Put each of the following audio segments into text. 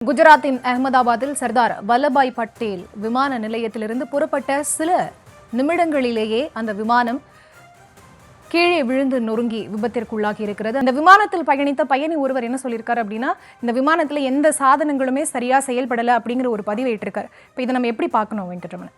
குஜராத்தின் அகமதாபாத்தில் சர்தார் வல்லபாய் பட்டேல் விமான நிலையத்திலிருந்து புறப்பட்ட சில நிமிடங்களிலேயே அந்த விமானம் கீழே விழுந்து நொறுங்கி விபத்திற்குள்ளாகி இருக்கிறது. அந்த விமானத்தில் பயணித்த பயணி ஒருவர் என்ன சொல்லியிருக்காரு அப்படின்னா, இந்த விமானத்தில் எந்த சாதனங்களுமே சரியா செயல்படலை அப்படிங்கிற ஒரு பதிவை இட்டிருக்காரு. இப்போ இதை நம்ம எப்படி பார்க்கணும் வெங்கட்ரமணன்?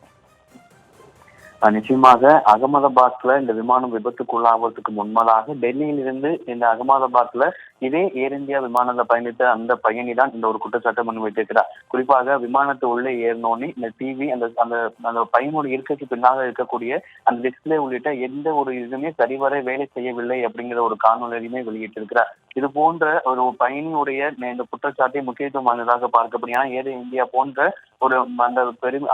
நிச்சயமாக அகமதாபாத்ல இந்த விமானம் விபத்துக்குள்ளாவதற்கு முன்பதாக டெல்லியிலிருந்து இந்த அகமதாபாத்ல இதே ஏர் இந்தியா விமானத்தை பயணித்த அந்த பயணி தான் இந்த ஒரு குற்றச்சாட்டை முன்வைத்திருக்கிறார். குறிப்பாக விமானத்தை உள்ளே ஏறினோடனே இந்த டிவி அந்த அந்த அந்த பயனோட இருக்கைக்கு பின்னாக இருக்கக்கூடிய அந்த டிஸ்பிளே உள்ளிட்ட எந்த ஒரு இதுவுமே சரிவர வேலை செய்யவில்லை அப்படிங்கிற ஒரு காணொலியுமே வெளியிட்டிருக்கிறார். இது போன்ற ஒரு பயணியுடைய இந்த குற்றச்சாட்டை முக்கியத்துவம் வாய்ந்ததாக பார்க்கப்படும். ஏன்னா ஏர் இந்தியா போன்ற ஒரு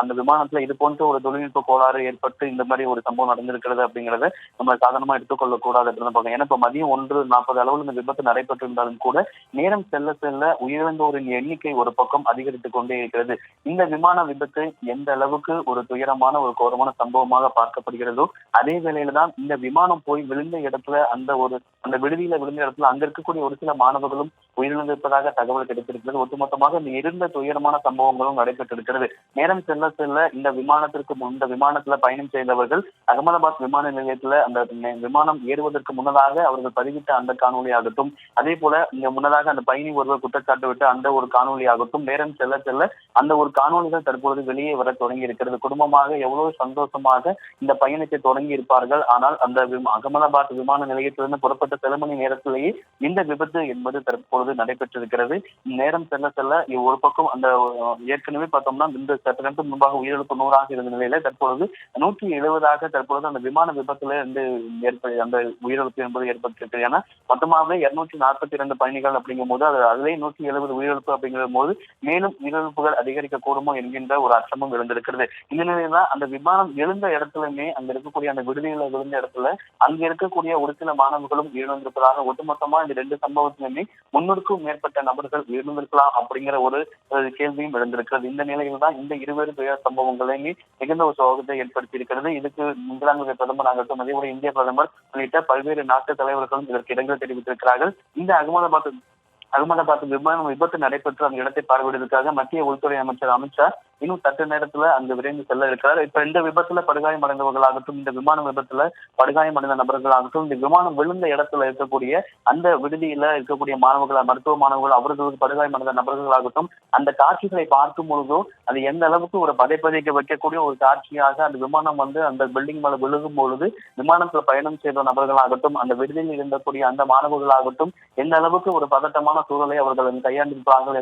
அந்த விமானத்துல இது போன்ற ஒரு தொழில்நுட்ப கோளாறு ஏற்பட்டு இந்த மாதிரி ஒரு சம்பவம் நடந்திருக்கிறது அப்படிங்கறத நம்ம சாதாரணமா எடுத்துக்கொள்ள கூடாது அப்படின்னு பார்க்கணும். ஏன்னா இப்ப மதியம் 1:40 அளவில் இந்த விபத்து நடைபெற்றிருந்தாலும் கூட நேரம் செல்ல செல்ல உயிரிழந்தோரின் எண்ணிக்கை ஒரு பக்கம் அதிகரித்துக் கொண்டே இருக்கிறது. இந்த விமான விபத்து எந்த அளவுக்கு ஒரு துயரமான ஒரு கோரமான சம்பவமாக பார்க்கப்படுகிறதோ அதே வேளையில தான் இந்த விமானம் போய் விழுந்த இடத்துல அந்த விடுதியில விழுந்த இடத்துல அங்க இருக்கக்கூடிய ஒரு சில மாணவர்களும் உயிரிழந்திருப்பதாக தகவல் கிடைத்திருக்கிறது. ஒட்டுமொத்தமாக இந்த இருந்த துயரமான சம்பவங்களும் நடைபெற்றிருக்கிறது. நேரம் செல்ல செல்ல இந்த விமானத்துல பயணம் செய்தவர்கள் அகமதாபாத் விமான நிலையத்துல அந்த விமானம் ஏறுவதற்கு முன்னதாக அவர்கள் பதிவிட்ட அந்த காணொலி ஆகட்டும், அதே போல இங்க முன்னதாக அந்த பயணி ஒருவர் குற்றச்சாட்டு விட்டு அந்த ஒரு காணொலி ஆகட்டும், நேரம் செல்ல செல்ல அந்த ஒரு காணொலிகள் தற்பொழுது வெளியே வர தொடங்கி இருக்கிறது. குடும்பமாக எவ்வளவு சந்தோஷமாக இந்த பயணத்தை தொடங்கி இருப்பார்கள். ஆனால் அந்த அகமதாபாத் விமான நிலையத்திலிருந்து புறப்பட்ட சில மணி நேரத்திலேயே இந்த விபத்து என்பது தற்பொழுது நடைபெற்றிருக்கிறது. நேரம் செல்ல செல்ல ஒரு பக்கம் அந்த ஏற்கனவே பார்த்தோம்னா இந்த சற்று நேரத்துக்கு முன்பாக உயிரிழப்பு 100 இருந்த நிலையில தற்பொழுது 170 தற்பொழுது அந்த விமான விபத்துல இருந்து அந்த உயிரிழப்பு என்பது ஏற்பட்டிருக்கு. ஏன்னா மொத்தமாகவே 242 பயணிகள் அப்படிங்கும் போது அதிலே 170 உயிரிழப்பு அப்படிங்கிற போது மேலும் உயிரிழப்புகள் அதிகரிக்க கூடுமோ என்கின்ற ஒரு அச்சமும் எழுந்திருக்கிறது. இந்த நிலையில தான் அந்த விமானம் எழுந்த இடத்துலயுமே அங்க இருக்கக்கூடிய அந்த விடுதியில விழுந்த இடத்துல அங்க இருக்கக்கூடிய ஒரு சில மாணவர்களும் உயிரிழந்திருப்பதாக ஒட்டுமொத்தமா இந்த 2 சம்பவத்திலுமே 300க்கும் மேற்பட்ட நபர்கள் உயிரிழந்திருக்கலாம் அப்படிங்கிற ஒரு கேள்வியும் எழுந்திருக்கிறது. இந்த நிலையில் தான் இந்த இருவேறு துயர சம்பவங்களையுமே மிகுந்த ஒரு சோகத்தை ஏற்படுத்தி இருக்கிறது. இதுக்கு இங்கிலாந்து பிரதமர் ஆகட்டும், அதே போல இந்திய பிரதமர் உள்ளிட்ட பல்வேறு நாட்டு தலைவர்களும் இதற்கு இரங்கல் தெரிவித்திருக்கிறார்கள். இந்த அகமதாபாத் விமான விபத்து நடைபெற்று அந்த இடத்தை பார்வையிடுவதற்காக மத்திய உள்துறை அமைச்சர் அமித்ஷா இன்னும் சற்று நேரத்துல அங்கு விரைந்து செல்ல இருக்கிறார். இப்ப இந்த விபத்துல படுகாயமடைந்தவர்களாகட்டும், இந்த விமான விபத்துல படுகாயமடைந்த நபர்களாகட்டும், இந்த விமானம் விழுந்த இடத்துல இருக்கக்கூடிய அந்த விடுதியில இருக்கக்கூடிய மருத்துவ மாணவர்கள் அவர்களுக்கு படுகாயமடைந்த நபர்களாகட்டும், அந்த காட்சிகளை பார்க்கும் பொழுதோ அது எந்த அளவுக்கு ஒரு பதைப்பதைக்க வைக்கக்கூடிய ஒரு காட்சியாக அந்த விமானம் அந்த பில்டிங் மேல விழுகும் பொழுது விமானத்துல பயணம் செய்த நபர்களாகட்டும், அந்த விடுதியில் இருந்தக்கூடிய அந்த மாணவர்களாகட்டும் எந்த அளவுக்கு ஒரு பதட்டமான சூழலை அவர்கள் கையாண்டிருப்பார்கள்